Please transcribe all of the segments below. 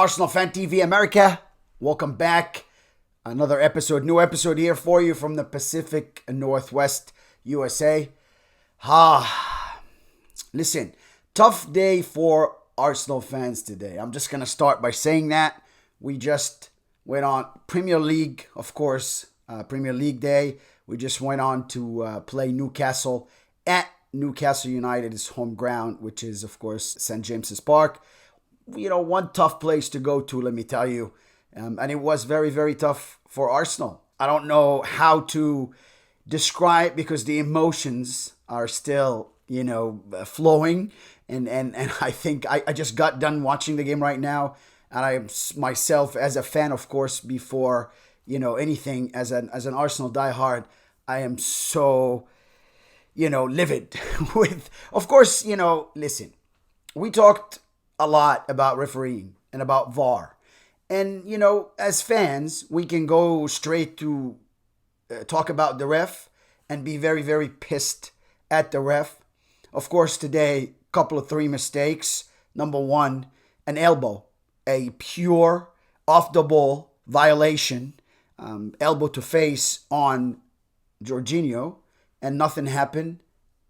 Arsenal Fan TV America, welcome back. Another episode, new episode here for you from the Pacific Northwest USA. Listen, tough day for Arsenal fans today. I'm just going to start by saying that. We just went on Premier League, of course, Premier League day. We just went on to play Newcastle at Newcastle United's home ground, which is, of course, St. James's Park. You know, one tough place to go to, let me tell you. And it was very, very tough for Arsenal. I don't know how to describe because the emotions are still, flowing. And I think I just got done watching the game right now. And I myself, as a fan, of course, before, anything, as an Arsenal diehard, I am so, livid with, of course, listen, we talked a lot about refereeing and about VAR. And, as fans, we can go straight to talk about the ref and be very, very pissed at the ref. Of course, today, three mistakes. Number one, an elbow, a pure off-the-ball violation, elbow to face on Jorginho, and nothing happened.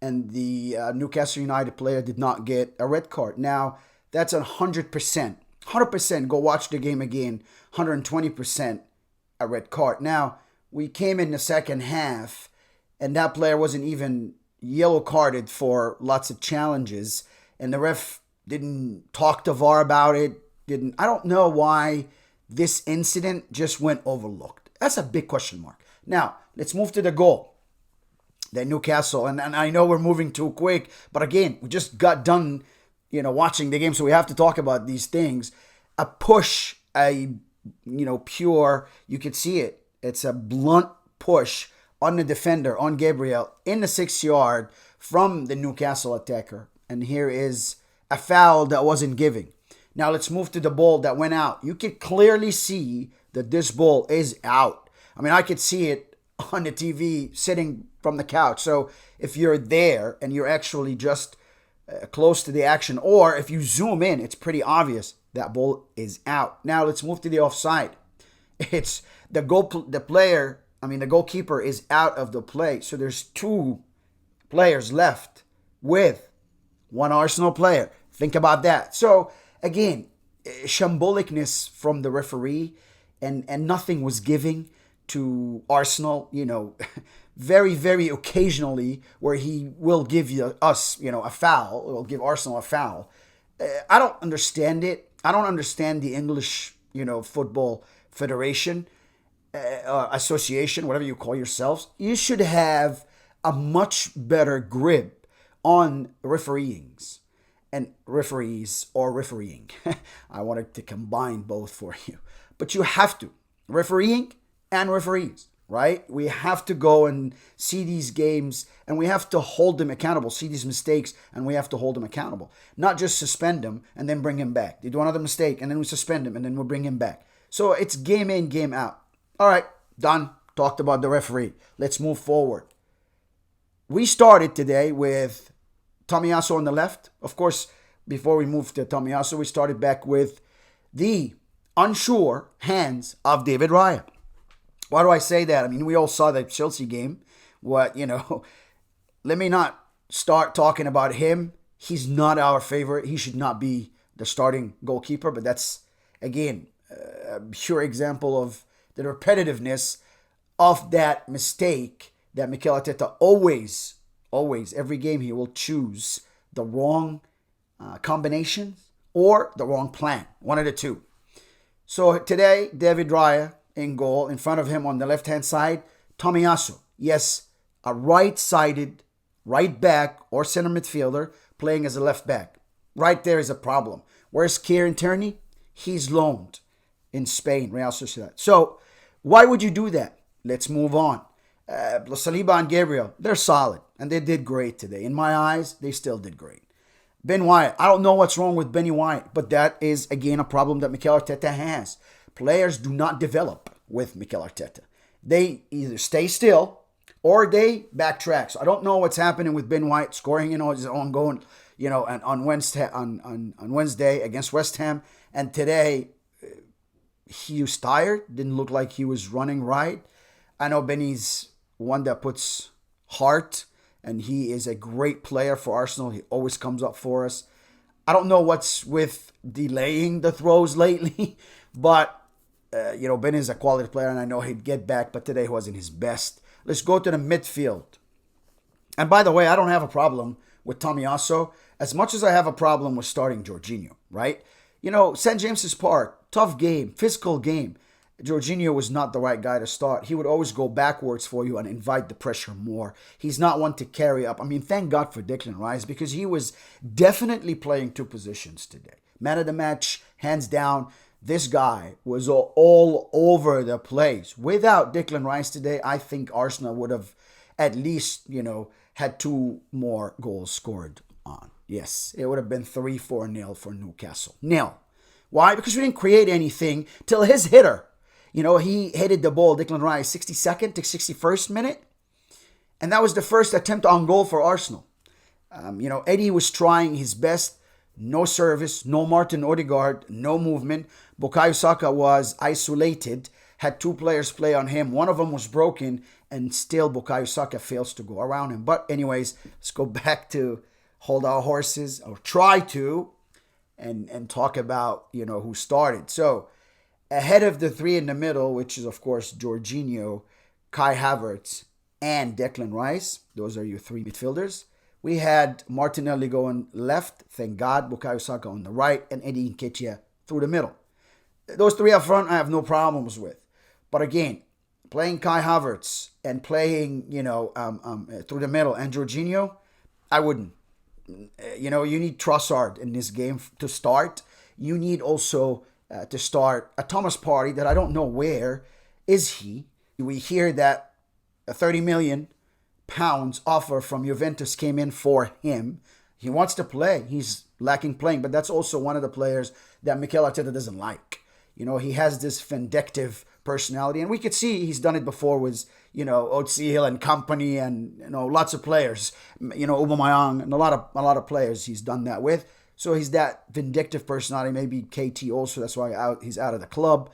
And the Newcastle United player did not get a red card. Now, that's 100%. 100% go watch the game again. 120% a red card. Now, we came in the second half, and that player wasn't even yellow carded for lots of challenges. And the ref didn't talk to VAR about it. I don't know why this incident just went overlooked. That's a big question mark. Now, let's move to the goal. The Newcastle, and I know we're moving too quick, but again, we just got done watching the game, so we have to talk about these things. A push, pure, you could see it. It's a blunt push on the defender, on Gabriel, in the 6 yard from the Newcastle attacker. And here is a foul that wasn't given. Now let's move to the ball that went out. You could clearly see that this ball is out. I mean, I could see it on the TV sitting from the couch. So if you're there and you're actually just close to the action, or if you zoom in, it's pretty obvious that ball is out. Now let's move to the offside. It's the goalkeeper is out of the play. So there's two players left with one Arsenal player. Think about that. So again, shambolicness from the referee, and nothing was giving to Arsenal, very, very occasionally where he will give us, a foul, or will give Arsenal a foul. I don't understand it. I don't understand the English, Football Federation, association, whatever you call yourselves. You should have a much better grip on refereeings and referees or refereeing. I wanted to combine both for you. But you have to. Refereeing and referees. Right? We have to go and see these games, and we have to hold them accountable, see these mistakes, and we have to hold them accountable. Not just suspend them and then bring him back. They do another mistake, and then we suspend him, and then we'll bring him back. So it's game in, game out. All right, done. Talked about the referee. Let's move forward. We started today with Tomiyasu on the left. Of course, before we moved to Tomiyasu, we started back with the unsure hands of David Raya. Why do I say that? I mean, we all saw the Chelsea game. Let me not start talking about him. He's not our favorite. He should not be the starting goalkeeper. But that's, again, a pure example of the repetitiveness of that mistake that Mikel Arteta always, every game he will choose the wrong combinations or the wrong plan. One of the two. So today, David Raya in goal. In front of him on the left-hand side, Tomiyasu. Yes, a right-sided right back or center midfielder playing as a left back. Right there is a problem. Where's Kieran Tierney? He's loaned in Spain, Real Sociedad. So why would you do that? Let's move on. Saliba and Gabriel, they're solid, and they did great today. In my eyes, they still did great. Ben White, I don't know what's wrong with Benny White, but that is, again, a problem that Mikel Arteta has. Players do not develop with Mikel Arteta. They either stay still or they backtrack. So I don't know what's happening with Ben White scoring, his own goal, on Wednesday against West Ham, and today he was tired. Didn't look like he was running right. I know Benny's one that puts heart, and he is a great player for Arsenal. He always comes up for us. I don't know what's with delaying the throws lately, but Ben is a quality player, and I know he'd get back, but today wasn't his best. Let's go to the midfield. And by the way, I don't have a problem with Tomiyasu as much as I have a problem with starting Jorginho, right? St. James's Park, tough game, physical game. Jorginho was not the right guy to start. He would always go backwards for you and invite the pressure more. He's not one to carry up. I mean, thank God for Declan Rice because he was definitely playing two positions today. Man of the match, hands down. This guy was all over the place. Without Declan Rice today, I think Arsenal would have at least, had two more goals scored on. Yes, it would have been 3-4-0 for Newcastle. Nil. Why? Because we didn't create anything till his hitter. He headed the ball, Declan Rice, 62nd to 61st minute. And that was the first attempt on goal for Arsenal. Eddie was trying his best. No service, no Martin Odegaard, no movement. Bukayo Saka was isolated, had two players play on him. One of them was broken, and still Bukayo Saka fails to go around him. But anyways, let's go back to hold our horses, or try to, and talk about, who started. So, ahead of the three in the middle, which is, of course, Jorginho, Kai Havertz, and Declan Rice. Those are your three midfielders. We had Martinelli going left, thank God, Bukayo Saka on the right, and Eddie Nketiah through the middle. Those three up front, I have no problems with. But again, playing Kai Havertz and playing, through the middle and Jorginho, I wouldn't. You need Trossard in this game to start. You need also to start a Thomas Partey that I don't know where is he. We hear that a 30 million pounds offer from Juventus came in for him. He wants to play. He's lacking playing, but that's also one of the players that Mikel Arteta doesn't like. He has this vindictive personality, and we could see he's done it before with, Özil and company, and lots of players, Aubameyang, and a lot of players he's done that with. So he's that vindictive personality. Maybe KT also. That's why he's out of the club.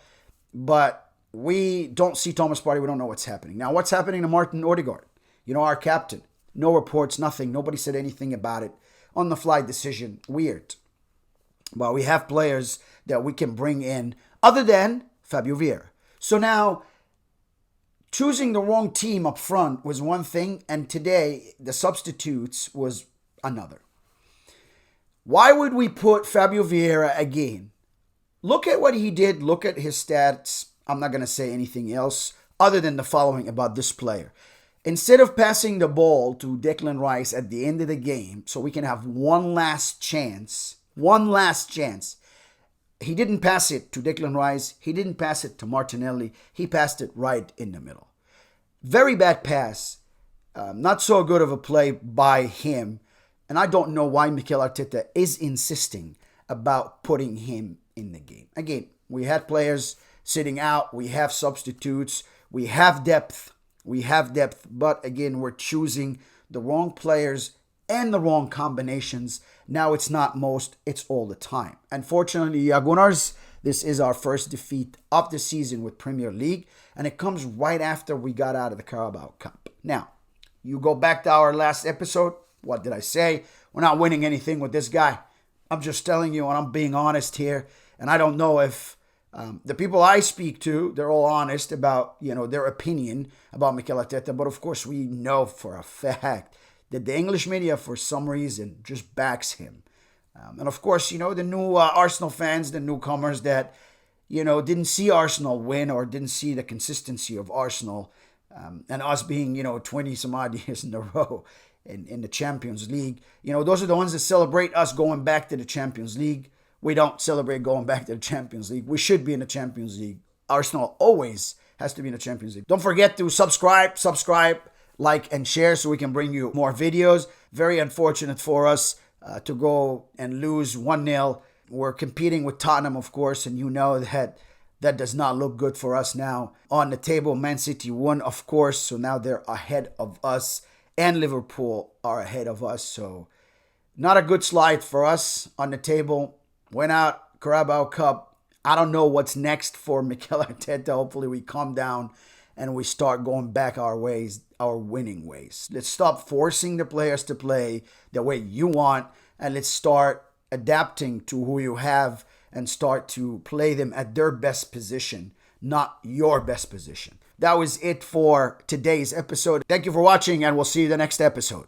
But we don't see Thomas Partey. We don't know what's happening. Now, what's happening to Martin Odegaard? Our captain. No reports, nothing. Nobody said anything about it. On the fly decision. Weird. Well, we have players that we can bring in other than Fabio Vieira. So now, choosing the wrong team up front was one thing, and today the substitutes was another. Why would we put Fabio Vieira again? Look at what he did. Look at his stats. I'm not going to say anything else other than the following about this player. Instead of passing the ball to Declan Rice at the end of the game so we can have one last chance, he didn't pass it to Declan Rice. He didn't pass it to Martinelli. He passed it right in the middle. Very bad pass. Not so good of a play by him. And I don't know why Mikel Arteta is insisting about putting him in the game. Again, we had players sitting out. We have substitutes. We have depth. But again, we're choosing the wrong players and the wrong combinations. Now it's not most, it's all the time. Unfortunately, Jaguars, this is our first defeat of the season with Premier League, and it comes right after we got out of the Carabao Cup. Now, you go back to our last episode. What did I say? We're not winning anything with this guy. I'm just telling you, and I'm being honest here. And I don't know if the people I speak to, they're all honest about, their opinion about Mikel Arteta. But of course, we know for a fact that the English media, for some reason, just backs him. And of course, the new Arsenal fans, the newcomers that, didn't see Arsenal win or didn't see the consistency of Arsenal and us being, 20 some odd years in a row in the Champions League. Those are the ones that celebrate us going back to the Champions League. We don't celebrate going back to the Champions League. We should be in the Champions League. Arsenal always has to be in the Champions League. Don't forget to subscribe, like, and share so we can bring you more videos. Very unfortunate for us to go and lose 1-0. We're competing with Tottenham, of course, and that does not look good for us now. On the table, Man City won, of course, so now they're ahead of us, and Liverpool are ahead of us. So not a good slide for us on the table. Went out, Carabao Cup. I don't know what's next for Mikel Arteta. Hopefully we calm down and we start going back our ways, our winning ways. Let's stop forcing the players to play the way you want, and let's start adapting to who you have and start to play them at their best position, not your best position. That was it for today's episode. Thank you for watching, and we'll see you the next episode.